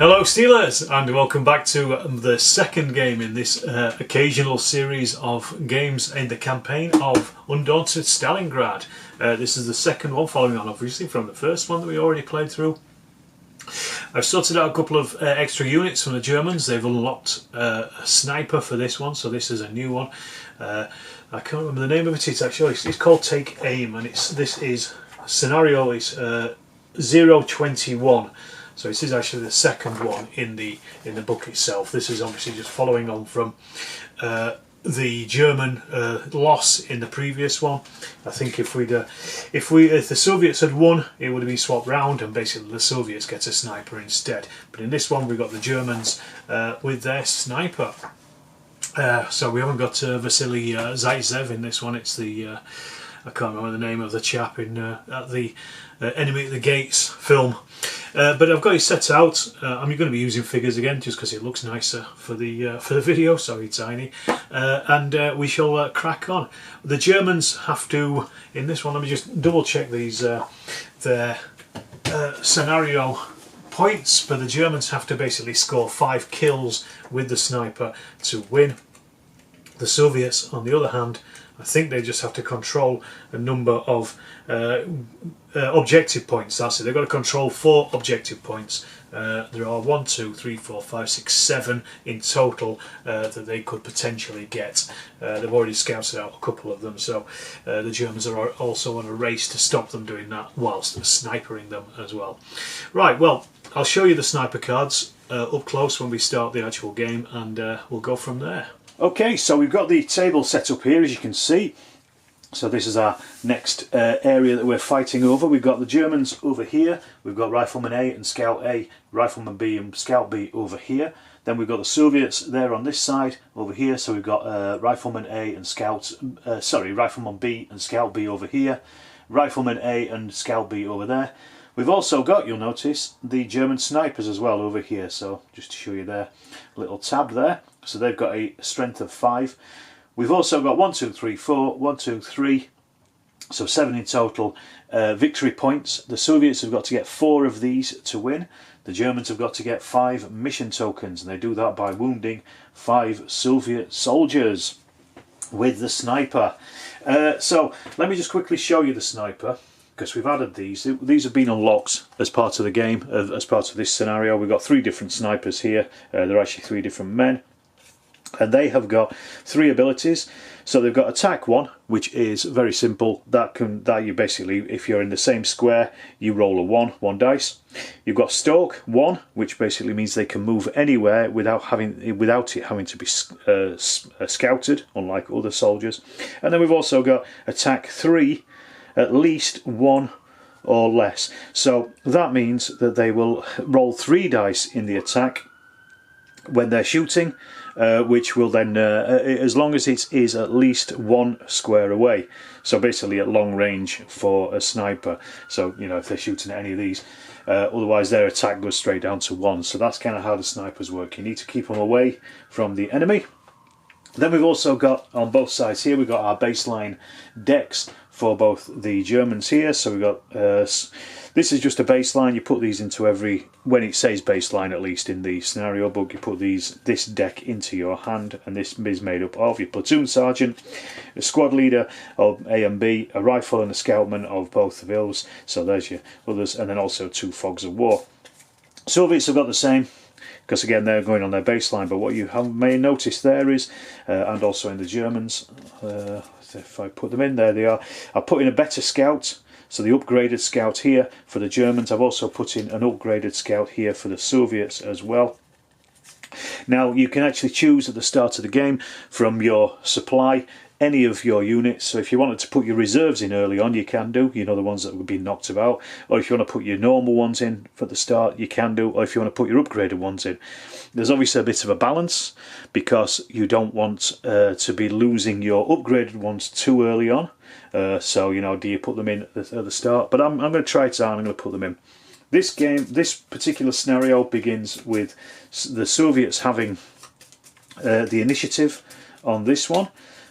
Hello Steelers, and welcome back to the second game in this occasional series of games in the campaign of Undaunted Stalingrad. This is the second one, following on obviously from the first one that we already played through. I've sorted out a couple of extra units from the Germans. They've unlocked a sniper for this one, so this is a new one. I can't remember the name of it. It's called Take Aim, and this is scenario is 021. So this is actually the second one in the book itself. This is obviously just following on from the German loss in the previous one. I think if the Soviets had won, it would have been swapped round, and basically the Soviets get a sniper instead. But in this one, we've got the Germans with their sniper. So we haven't got Vasily Zaitsev in this one. It's the I can't remember the name of the chap in at the Enemy at the Gates film. But I've got it set out. I'm going to be using figures again just because it looks nicer for the video. Sorry, Tiny. And we shall crack on. The Germans have to, in this one, let me just double check these their scenario points. But the Germans have to basically score 5 kills with the sniper to win. The Soviets, on the other hand, I think they just have to control a number of objective points. That's it. They've got to control 4 objective points. There are 1, 2, 3, 4, 5, 6, 7 in total that they could potentially get. They've already scouted out a couple of them, so the Germans are also on a race to stop them doing that whilst snipering them as well. Right, well, I'll show you the sniper cards up close when we start the actual game, and we'll go from there. Okay, so we've got the table set up here, as you can see. So this is our next area that we're fighting over. We've got the Germans over here. We've got Rifleman A and Scout A, Rifleman B and Scout B over here. Then we've got the Soviets there on this side over here. So we've got Rifleman A and Rifleman B and Scout B over here. Rifleman A and Scout B over there. We've also got, you'll notice, the German snipers as well over here. So just to show you their little tab there. So they've got a strength of 5. We've also got 1, 2, 3, 4, 1, 2, 3, so 7 in total victory points. The Soviets have got to get 4 of these to win. The Germans have got to get 5 mission tokens, and they do that by wounding 5 Soviet soldiers with the sniper. So let me just quickly show you the sniper, because we've added these. These have been unlocked as part of the game, as part of this scenario. We've got 3 different snipers here. They're actually 3 different men. And they have got 3 abilities. So they've got attack 1, which is very simple. That you basically, if you're in the same square, you roll a 1 dice. You've got stalk 1, which basically means they can move anywhere without it having to be scouted, unlike other soldiers. And then we've also got attack 3, at least 1 or less. So that means that they will roll 3 dice in the attack when they're shooting, which will then, as long as it is at least 1 square away, so basically at long range for a sniper. So, you know, if they're shooting at any of these, otherwise their attack goes straight down to 1. So that's kind of how the snipers work. You need to keep them away from the enemy. Then we've also got, on both sides here, we've got our baseline decks for both the Germans here. So we've got, this is just a baseline. You put these into when it says baseline, at least in the scenario book, you put this deck into your hand, and this is made up of your platoon sergeant, a squad leader of A and B, a rifle and a scoutman of both of those. So there's your others, and then also 2 fogs of war. Soviets have got the same, because again they're going on their baseline, but what you may notice there is, and also in the Germans, if I put them in, there they are, I put in a better scout, so the upgraded scout here for the Germans. I've also put in an upgraded scout here for the Soviets as well. Now you can actually choose at the start of the game from your supply any of your units. So if you wanted to put your reserves in early on, you can do, you know, the ones that would be knocked about. Or if you want to put your normal ones in for the start, you can do. Or if you want to put your upgraded ones in. There's obviously a bit of a balance, because you don't want to be losing your upgraded ones too early on. So, you know, do you put them in at the start? But I'm going to try it out. I'm going to put them in. This particular scenario begins with the Soviets having the initiative on this one.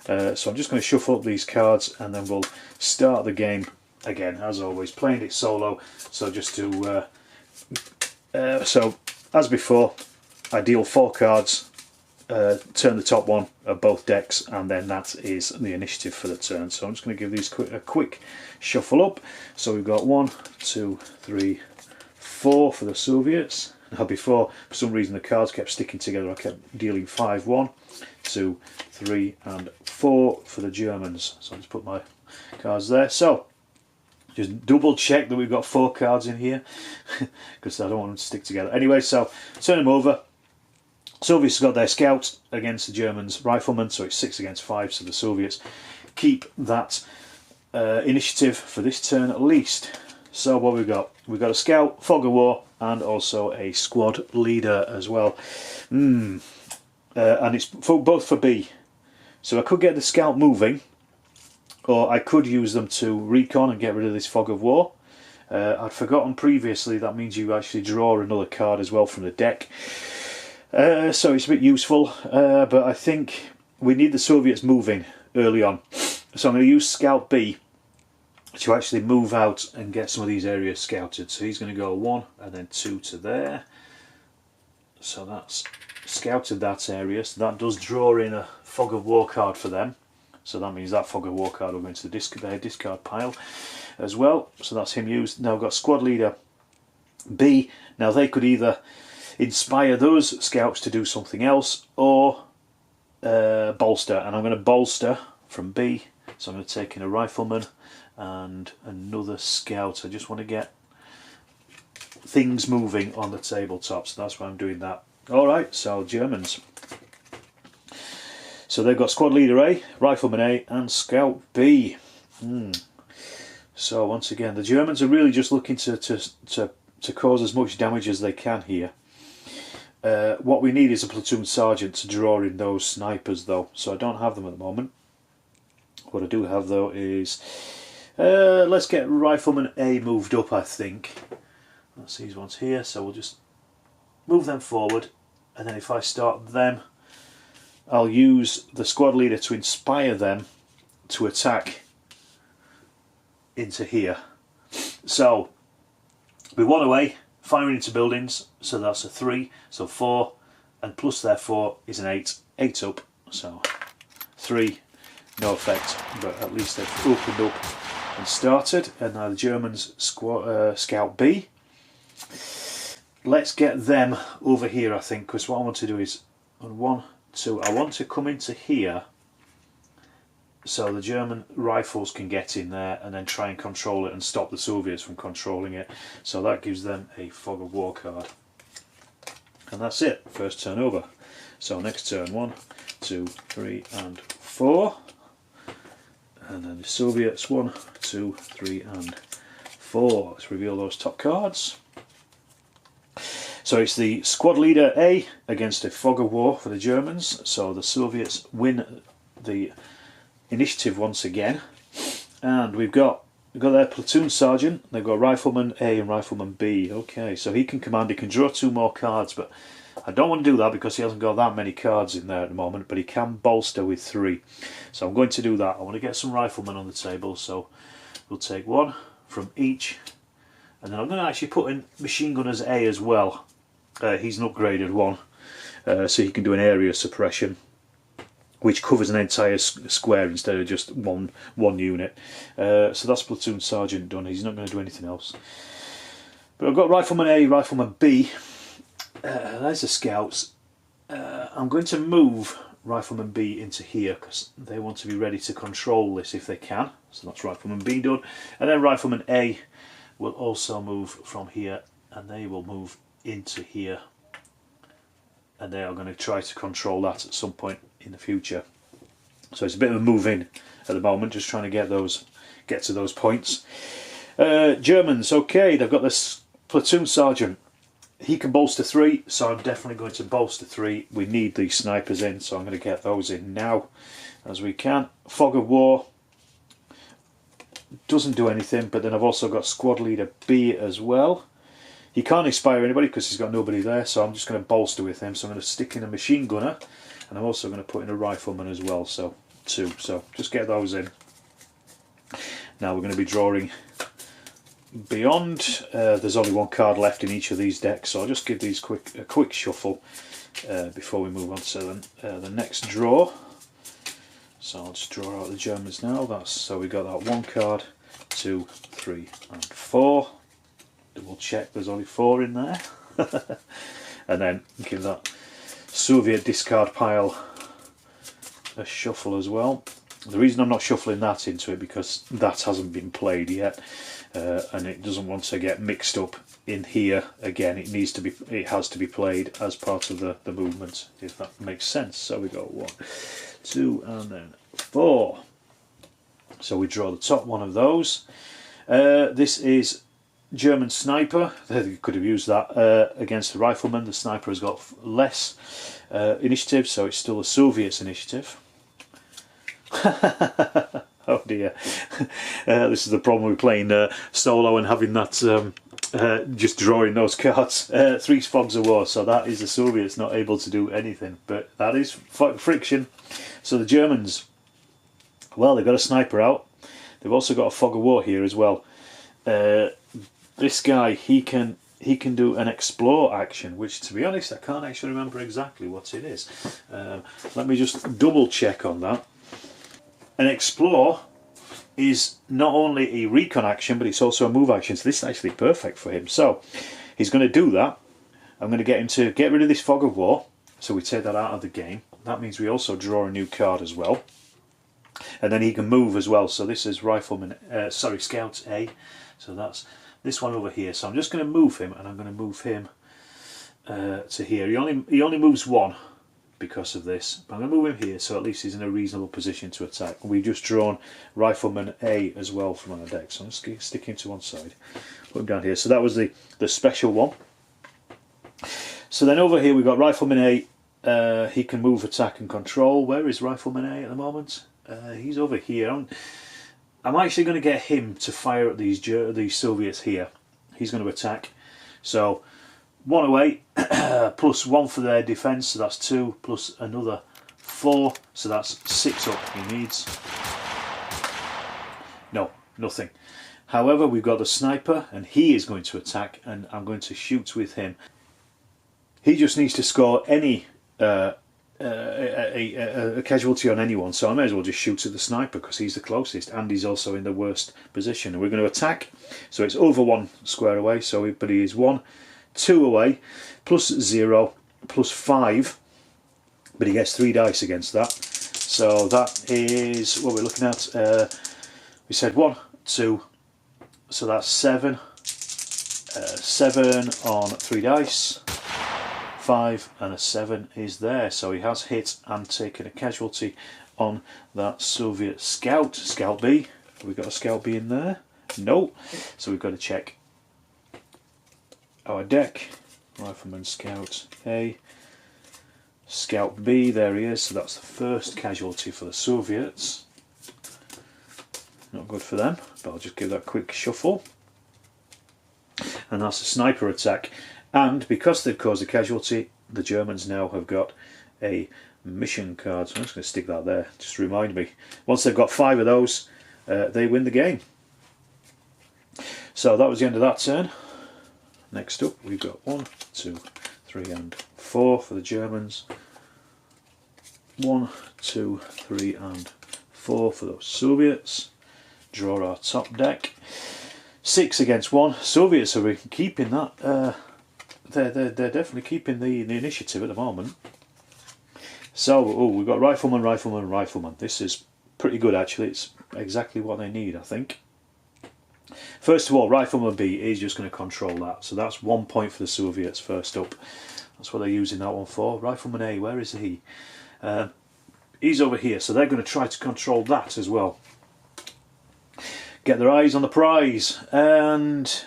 So I'm just going to shuffle up these cards, and then we'll start the game again, as always, playing it solo. So just to so as before, I deal 4 cards, turn the top one of both decks, and then that is the initiative for the turn. So I'm just going to give these a quick shuffle up. So we've got 1, 2, 3, 4 for the Soviets. Now before, for some reason, the cards kept sticking together. I kept dealing 5, 1, 2, 3 and 4 for the Germans. So I'll just put my cards there. So just double check that we've got 4 cards in here because I don't want them to stick together. Anyway, so turn them over. Soviets got their scouts against the Germans' riflemen, so it's 6 against 5, so the Soviets keep that initiative for this turn at least. So what we've got a scout, fog of war, and also a squad leader as well. And it's both for B. So I could get the scout moving, or I could use them to recon and get rid of this fog of war. I'd forgotten previously that means you actually draw another card as well from the deck. So it's a bit useful, but I think we need the Soviets moving early on. So I'm going to use Scout B to actually move out and get some of these areas scouted. So he's going to go 1 and then 2 to there. So that's scouted that area. So that does draw in a fog of war card for them. So that means that fog of war card will go into the discard pile as well. So that's him used. Now I've got squad leader B. Now they could either inspire those scouts to do something else or bolster. And I'm going to bolster from B. So I'm going to take in a rifleman and another scout. I just want to get things moving on the tabletop, so that's why I'm doing that. Alright, so Germans. So they've got squad leader A, rifleman A and scout B. So once again, the Germans are really just looking to cause as much damage as they can here. What we need is a platoon sergeant to draw in those snipers though, so I don't have them at the moment. What I do have though is let's get rifleman A moved up, I think. That's these ones here, so we'll just move them forward, and then if I start them, I'll use the squad leader to inspire them to attack into here. So we 1 away, firing into buildings, so that's a 3, so 4, and plus their 4 is an 8, 8 up, so 3, no effect, but at least they've opened up and started. And now the Germans scout B. Let's get them over here, I think, because what I want to do is on 1, 2, I want to come into here so the German rifles can get in there and then try and control it and stop the Soviets from controlling it. So that gives them a fog of war card. And that's it, first turn over. So next turn 1, 2, 3 and 4. And then the Soviets 1, 2, 3 and 4. Let's reveal those top cards. So it's the squad leader A against a fog of war for the Germans. So the Soviets win the initiative once again. And we've got their platoon sergeant. They've got rifleman A and rifleman B. Okay, so he can command, he can draw 2 more cards, but I don't want to do that because he hasn't got that many cards in there at the moment, but he can bolster with 3. So I'm going to do that. I want to get some riflemen on the table, so we'll take 1 from each. And then I'm going to actually put in machine gunners A as well. He's an upgraded one, so he can do an area suppression, which covers an entire square instead of just one unit. So that's platoon sergeant done. He's not going to do anything else. But I've got rifleman A, rifleman B. There's the scouts. I'm going to move rifleman B into here because they want to be ready to control this if they can. So that's rifleman B done. And then rifleman A will also move from here, and they will move into here, and they are going to try to control that at some point in the future. So it's a bit of a move in at the moment, just trying to get to those points. Germans, okay, they've got this platoon sergeant. He can bolster 3, so I'm definitely going to bolster 3. We need these snipers in, so I'm going to get those in now as we can. Fog of war doesn't do anything, but then I've also got squad leader B as well. He can't inspire anybody because he's got nobody there, so I'm just going to bolster with him. So I'm going to stick in a machine gunner, and I'm also going to put in a rifleman as well, so 2. So just get those in. Now we're going to be drawing beyond. There's only one card left in each of these decks, so I'll just give these a quick shuffle before we move on to the next draw. So I'll just draw out the Germans now. So we got that 1 card, 2, 3 and 4. Double check there's only 4 in there. And then give that Soviet discard pile a shuffle as well. The reason I'm not shuffling that into it because that hasn't been played yet, and it doesn't want to get mixed up in here again. It has to be played as part of the movement, if that makes sense. So we go 1, 2 and then 4. So we draw the top one of those. This is German sniper. They could have used that against the rifleman. The sniper has got less initiative, so it's still the Soviets' initiative. Oh dear. This is the problem with playing solo and having that just drawing those cards. 3 fogs of war, so that is the Soviets not able to do anything, but that is friction. So the Germans, well, they've got a sniper out. They've also got a fog of war here as well. This guy, he can do an explore action, which, to be honest, I can't actually remember exactly what it is. Let me just double check on that. An explore is not only a recon action, but it's also a move action, so this is actually perfect for him. So he's going to do that. I'm going to get him to get rid of this fog of war, so we take that out of the game. That means we also draw a new card as well, and then he can move as well. So this is rifleman, Scout A, so that's this one over here. So I'm just going to move him, and I'm going to move him to here. He only moves 1 because of this, but I'm going to move him here, so at least he's in a reasonable position to attack. We've just drawn Rifleman A as well from our deck, so I'm just sticking to one side, put him down here. So that was the special one. So then over here we've got Rifleman A. He can move, attack and control. Where is Rifleman A at the moment? He's over here. I'm actually going to get him to fire at these Soviets here. He's going to attack, so 1 away, plus 1 for their defence, so that's 2, plus another 4, so that's 6 up he needs. No, nothing. However, we've got the sniper, and he is going to attack, and I'm going to shoot with him. He just needs to score any a casualty on anyone, so I may as well just shoot at the sniper because he's the closest, and he's also in the worst position. And we're going to attack, so it's over 1 square away, but he is 1, 2 away, plus 0, plus 5, but he gets 3 dice against that. So that is what we're looking at. We said 1, 2, so that's 7. 7 on 3 dice. 5 and a 7 is there. So he has hit and taken a casualty on that Soviet scout. Scout B. Have we got a Scout B in there? No. So we've got to check our deck. Rifleman Scout A, Scout B, there he is, so that's the first casualty for the Soviets. Not good for them, but I'll just give that a quick shuffle. And that's a sniper attack. And because they've caused a casualty, the Germans now have got a mission card. So I'm just going to stick that there, just to remind me. Once they've got 5 of those, they win the game. So that was the end of that turn. Next up we've got 1, 2, 3 and 4 for the Germans. 1, 2, 3 and 4 for those Soviets. Draw our top deck. 6 against 1. Soviets are keeping that. They're definitely keeping the initiative at the moment. So we've got Rifleman, Rifleman, Rifleman. This is pretty good actually. It's exactly what they need, I think. First of all, Rifleman B is just going to control that, so that's 1 point for the Soviets first up. That's what they're using that one for. Rifleman A, where is he? He's over here, so they're going to try to control that as well. Get their eyes on the prize, and...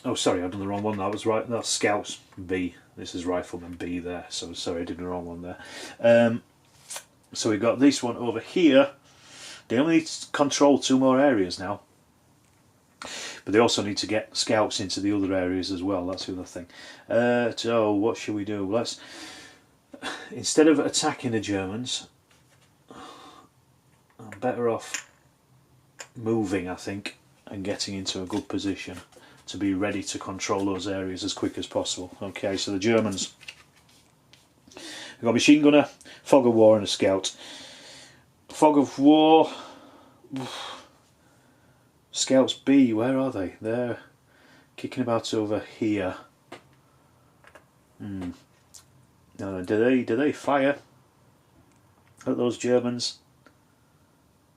oh, sorry, I've done the wrong one. That was right. That's Scouts B. This is Rifleman B there, so sorry, I did the wrong one there. So we've got this one over here. They only need to control 2 more areas now, but they also need to get scouts into the other areas as well. That's the other thing. So what should we do? Let's, instead of attacking the Germans, I'm better off moving, I think, and getting into a good position to be ready to control those areas as quick as possible. Okay, so the Germans, we've got a machine gunner, fog of war and a scout. Fog of war, scouts B, where are they? They're kicking about over here. No, do they fire at those Germans?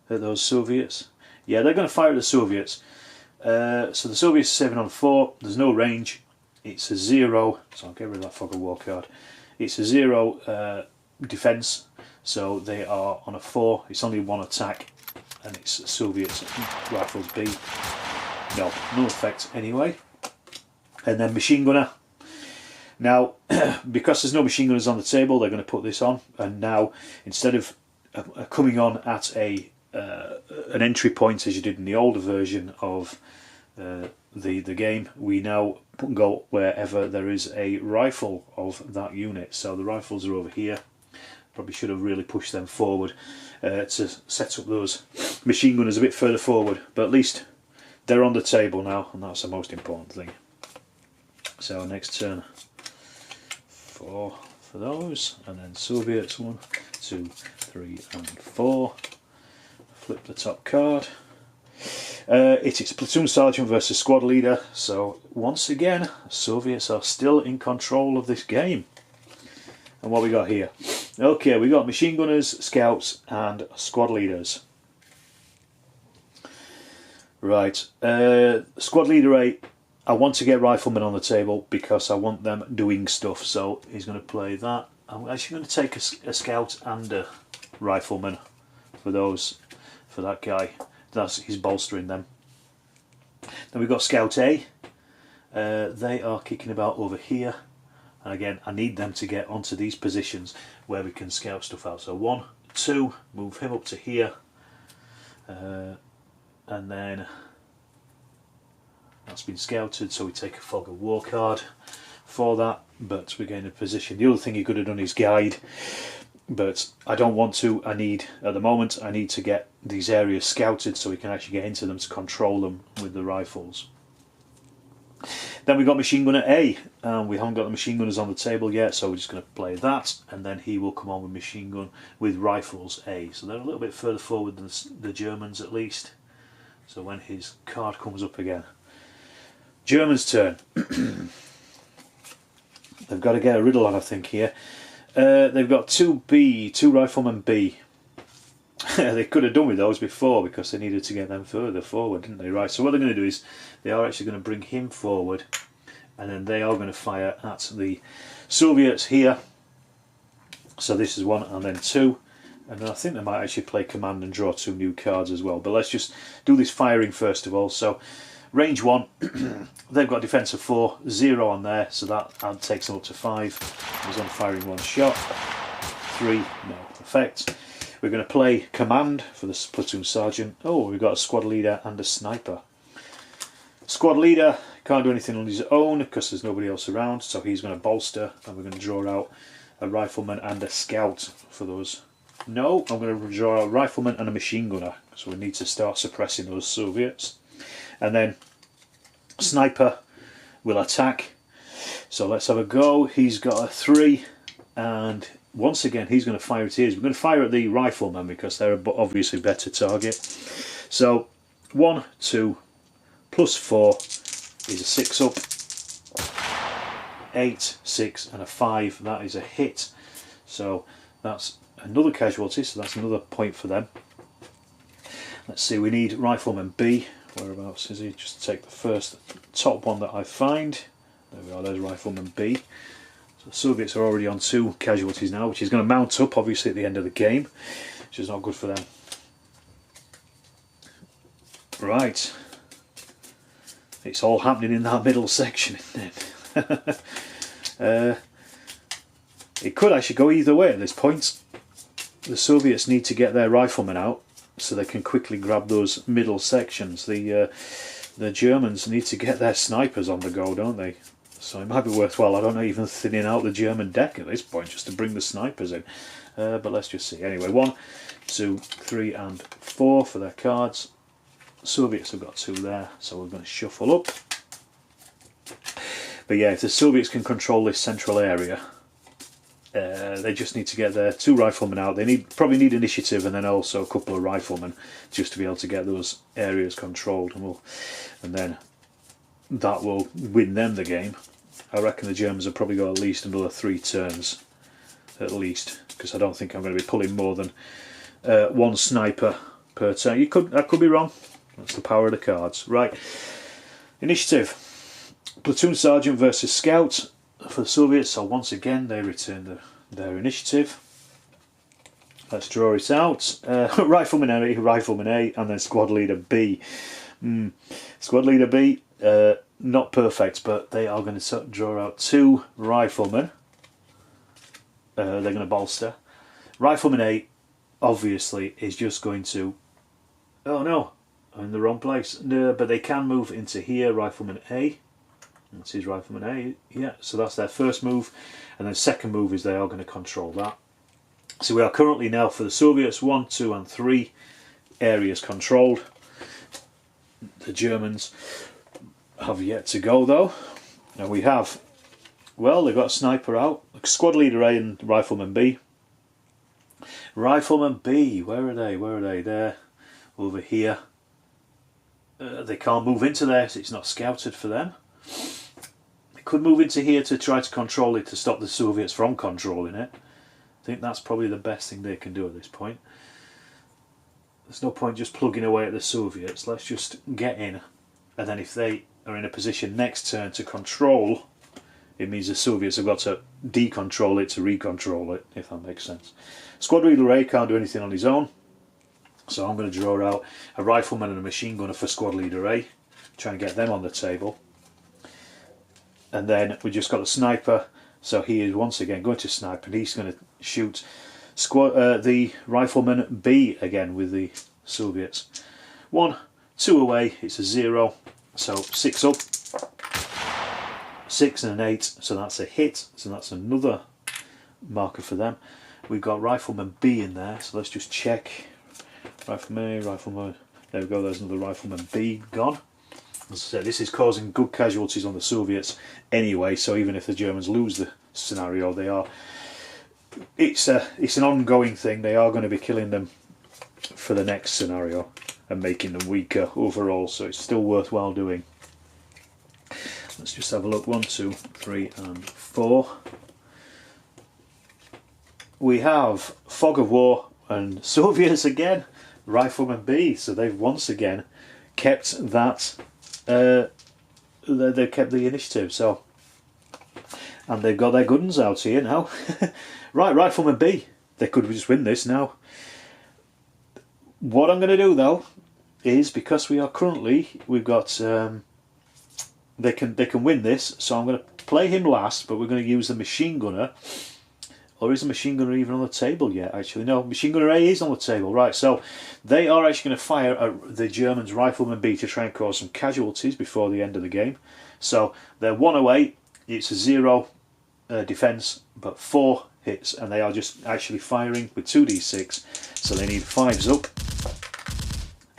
At those Soviets? Yeah, they're going to fire at the Soviets. So the Soviets are 7 on 4. There's no range. It's a 0. So I'll get rid of that fog of war card. It's a 0 defence. So they are on a 4. It's only 1 attack, and it's Soviets rifles B. No effect anyway. And then machine gunner. Now, because there's no machine gunners on the table, they're going to put this on. And now, instead of coming on at an entry point as you did in the older version of the game, we now go wherever there is a rifle of that unit. So the rifles are over here. Probably should have really pushed them forward to set up those machine gunners a bit further forward, but at least they're on the table now, and that's the most important thing. So next turn, 4 for those, and then Soviets 1, 2, 3 and 4. Flip the top card. It is platoon sergeant versus squad leader, so once again Soviets are still in control of this game. And what we got here? Okay, we got machine gunners, scouts and squad leaders. Right, squad leader 8, I want to get riflemen on the table because I want them doing stuff, so he's going to play that. I'm actually going to take a scout and a rifleman for that guy. He's bolstering them. Then we've got scout A. They are kicking about over here, and again I need them to get onto these positions where we can scout stuff out. So 1, 2, move him up to here, and then that's been scouted, so we take a fog of war card for that, but we're getting a position. The other thing he could have done is guide, but I don't want to. At the moment I need to get these areas scouted so we can actually get into them to control them with the rifles. Then we've got machine gunner A, and we haven't got the machine gunners on the table yet, so we're just going to play that, and then he will come on with machine gun with rifles A. So they're a little bit further forward than the Germans at least. So when his card comes up again, Germans' turn. They've got to get a riddle on, I think, here. They've got 2 riflemen B. They could have done with those before because they needed to get them further forward, didn't they? Right, so what they're going to do is they are actually going to bring him forward, and then they are going to fire at the Soviets here. So this is 1 and then 2, and then I think they might actually play command and draw 2 new cards as well. But let's just do this firing first of all. So range 1, they've got defense of 4, 0 on there, so that takes them up to 5. He's on firing 1 shot. 3, no effect. We're going to play command for the platoon sergeant. Oh, we've got a squad leader and a sniper. Squad leader can't do anything on his own because there's nobody else around, so he's going to bolster, and we're going to draw out a rifleman and a scout for those. No, I'm going to draw out a rifleman and a machine gunner, so we need to start suppressing those Soviets. And then sniper will attack. So let's have a go. He's got a 3, and once again he's going to fire at his. We're going to fire at the riflemen because they're obviously better target. So 1, 2, plus 4 is a 6 up. 8, 6 and a 5. That is a hit. So that's another casualty, so that's another point for them. Let's see, we need rifleman B. Whereabouts is he? Just take the first top one that I find. There we are, there's rifleman B. So the Soviets are already on 2 casualties now, which is going to mount up obviously at the end of the game, which is not good for them. Right. It's all happening in that middle section, isn't it? It could actually go either way at this point. The Soviets need to get their riflemen out so they can quickly grab those middle sections. The Germans need to get their snipers on the go, don't they? So it might be worthwhile, I don't know, even thinning out the German deck at this point just to bring the snipers in. But let's just see. Anyway, 1, 2, 3 and 4 for their cards. Soviets have got 2 there, so we're going to shuffle up. But yeah, if the Soviets can control this central area, they just need to get their 2 riflemen out. They probably need initiative, and then also a couple of riflemen just to be able to get those areas controlled, and then that will win them the game. I reckon the Germans have probably got at least another 3 turns, at least, because I don't think I'm going to be pulling more than 1 sniper per turn. I could be wrong. That's the power of the cards. Right, initiative. Platoon sergeant versus scout for the Soviets. So once again, they return their initiative. Let's draw it out. Rifleman A, Rifleman A, and then squad leader B. Squad leader B, not perfect, but they are going to draw out 2 riflemen. They're going to bolster. Rifleman A, obviously, is just going to... Oh no, I'm in the wrong place. No, but they can move into here, Rifleman A. That's his Rifleman A, yeah, so that's their first move. And then second move is they are going to control that. So we are currently now, for the Soviets, 1, 2 and 3 areas controlled. The Germans have yet to go though. And we have, well, they've got a sniper out. Squad leader A and Rifleman B. Rifleman B, where are they? Where are they? They're over here. They can't move into there, so it's not scouted for them. They could move into here to try to control it, to stop the Soviets from controlling it. I think that's probably the best thing they can do at this point. There's no point just plugging away at the Soviets. Let's just get in, and then if they are in a position next turn to control, it means the Soviets have got to decontrol it to recontrol it, if that makes sense. Squad leader A can't do anything on his own, so I'm going to draw out a rifleman and a machine gunner for squad leader A, trying to get them on the table. And then we just got a sniper, so he is once again going to snipe, and he's going to shoot the rifleman B again with the Soviets. 1, 2 away, it's a 0, so 6 up, 6 and an 8, so that's a hit, so that's another marker for them. We've got rifleman B in there, so let's just check. Rifleman A, rifleman, there we go, there's another rifleman B gone. As I said, this is causing good casualties on the Soviets anyway, so even if the Germans lose the scenario, they are... It's an ongoing thing. They are going to be killing them for the next scenario and making them weaker overall, so it's still worthwhile doing. Let's just have a look. 1, 2, 3 and 4. We have Fog of War and Soviets again, Rifleman B, so they've once again kept that... they've kept the initiative, so, and they've got their guns out here now. Right, Rifleman B, they could just win this now. What I'm going to do though is, because we are currently, we've got they can win this, so I'm going to play him last, but we're going to use the machine gunner. Or is the machine gunner even on the table yet? Actually, no, machine gunner A is on the table. Right, so they are actually going to fire at the Germans' Rifleman B to try and cause some casualties before the end of the game. So they're 1 away, it's a 0 defence, but 4 hits, and they are just actually firing with 2d6, so they need 5s up.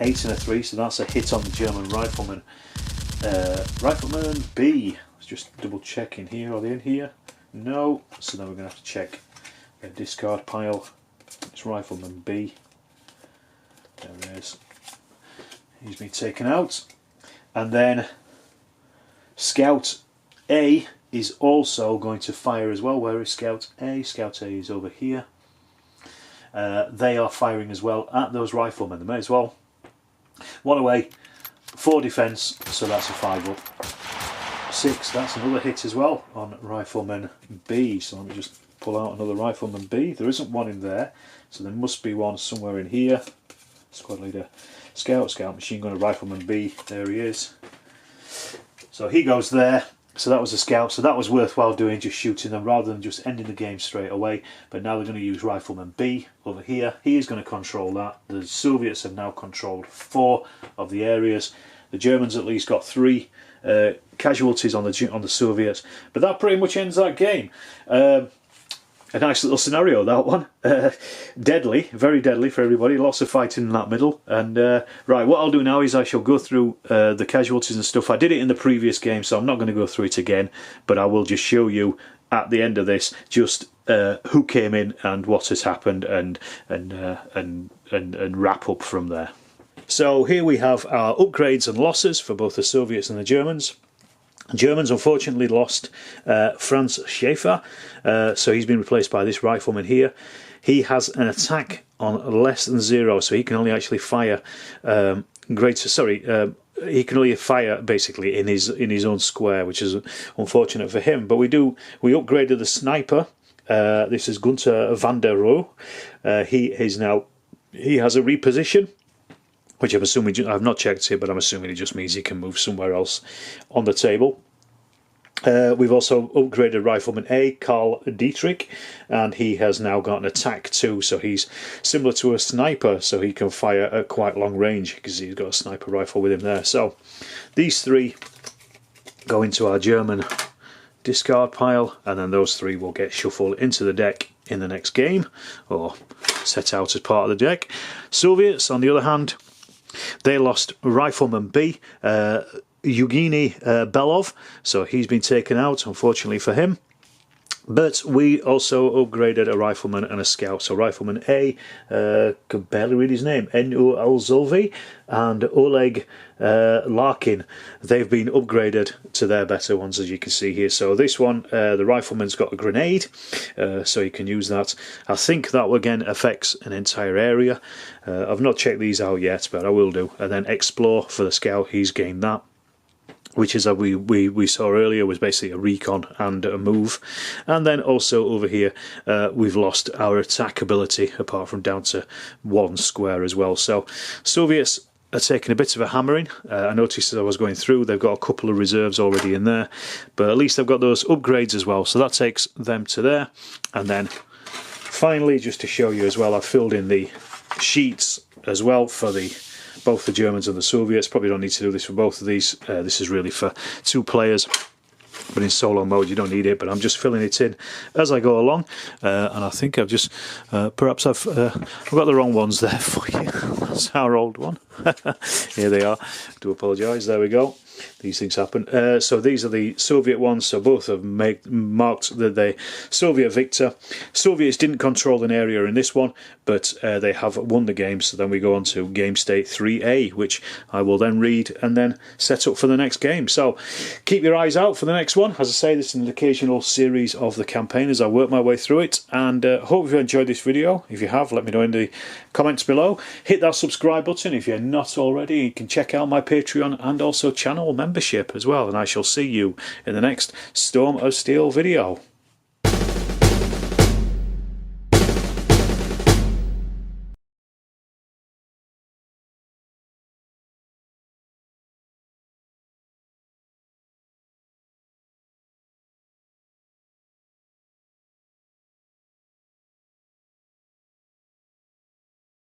8 and a 3, so that's a hit on the German Rifleman. Rifleman B, let's just double check in here. Are they in here? No, so then we're going to have to check a discard pile. It's Rifleman B. There it is. He's been taken out. And then Scout A is also going to fire as well. Where is Scout A? Scout A is over here. They are firing as well at those riflemen. They may as well. 1 away, 4 defence, so that's a 5 up. 6, that's another hit as well on Rifleman B. So let me just pull out another Rifleman B. There isn't one in there, so there must be one somewhere in here. Squad leader Scout, Scout machine gunner, Rifleman B, there he is. So he goes there. So that was a Scout, so that was worthwhile doing, just shooting them rather than just ending the game straight away. But now they're going to use Rifleman B over here. He is going to control that. The Soviets have now controlled 4 of the areas. The Germans at least got 3 casualties on the Soviets, but that pretty much ends that game. a nice little scenario, that one. Deadly, very deadly for everybody. Lots of fighting in that middle. And right, what I'll do now is I shall go through the casualties and stuff. I did it in the previous game, so I'm not going to go through it again, but I will just show you at the end of this just who came in and what has happened, and wrap up from there. So here we have our upgrades and losses for both the Soviets and the Germans. Germans unfortunately lost Franz Schaeffer, so he's been replaced by this rifleman here. He has an attack on less than 0, so he can only actually fire he can only fire basically in his own square, which is unfortunate for him. But we upgraded the sniper. This is Gunther van der Rohe. He has a reposition, which I'm assuming, I've not checked it, but I'm assuming it just means he can move somewhere else on the table. We've also upgraded Rifleman A, Karl Dietrich, and he has now got an attack too, so he's similar to a sniper, so he can fire at quite long range because he's got a sniper rifle with him there. So these 3 go into our German discard pile, and then those 3 will get shuffled into the deck in the next game, or set out as part of the deck. Soviets, on the other hand, they lost Rifleman B, Evgeny Belov, so he's been taken out, unfortunately for him. But we also upgraded a rifleman and a scout. So Rifleman A, could barely read his name, N.U. Alzolvi, and Oleg Larkin. They've been upgraded to their better ones, as you can see here. So this one, the rifleman's got a grenade, so you can use that. I think that again affects an entire area. I've not checked these out yet, but I will do. And then Explore for the scout, he's gained that, which is, as we saw earlier, was basically a recon and a move. And then also over here, we've lost our attack ability, apart from down to 1 square as well. So Soviets are taking a bit of a hammering. I noticed as I was going through, they've got a couple of reserves already in there, but at least they've got those upgrades as well. So that takes them to there. And then finally, just to show you as well, I've filled in the sheets as well for both the Germans and the Soviets. Probably don't need to do this for both of these. This is really for 2 players, but in solo mode you don't need it. But I'm just filling it in as I go along, and I think I've just perhaps I've got the wrong ones there for you. That's our old one. Here they are. Do apologise. There we go. These things happen. So these are the Soviet ones, so both have marked the Soviet victor. Soviets didn't control an area in this one, but they have won the game. So then we go on to game state 3A, which I will then read and then set up for the next game. So keep your eyes out for the next one. As I say, this is an occasional series of the campaign as I work my way through it, and hope you enjoyed this video. If you have, let me know in the comments below. Hit that subscribe button if you're not already. You can check out my Patreon and also channel membership as well, and I shall see you in the next Storm of Steel video.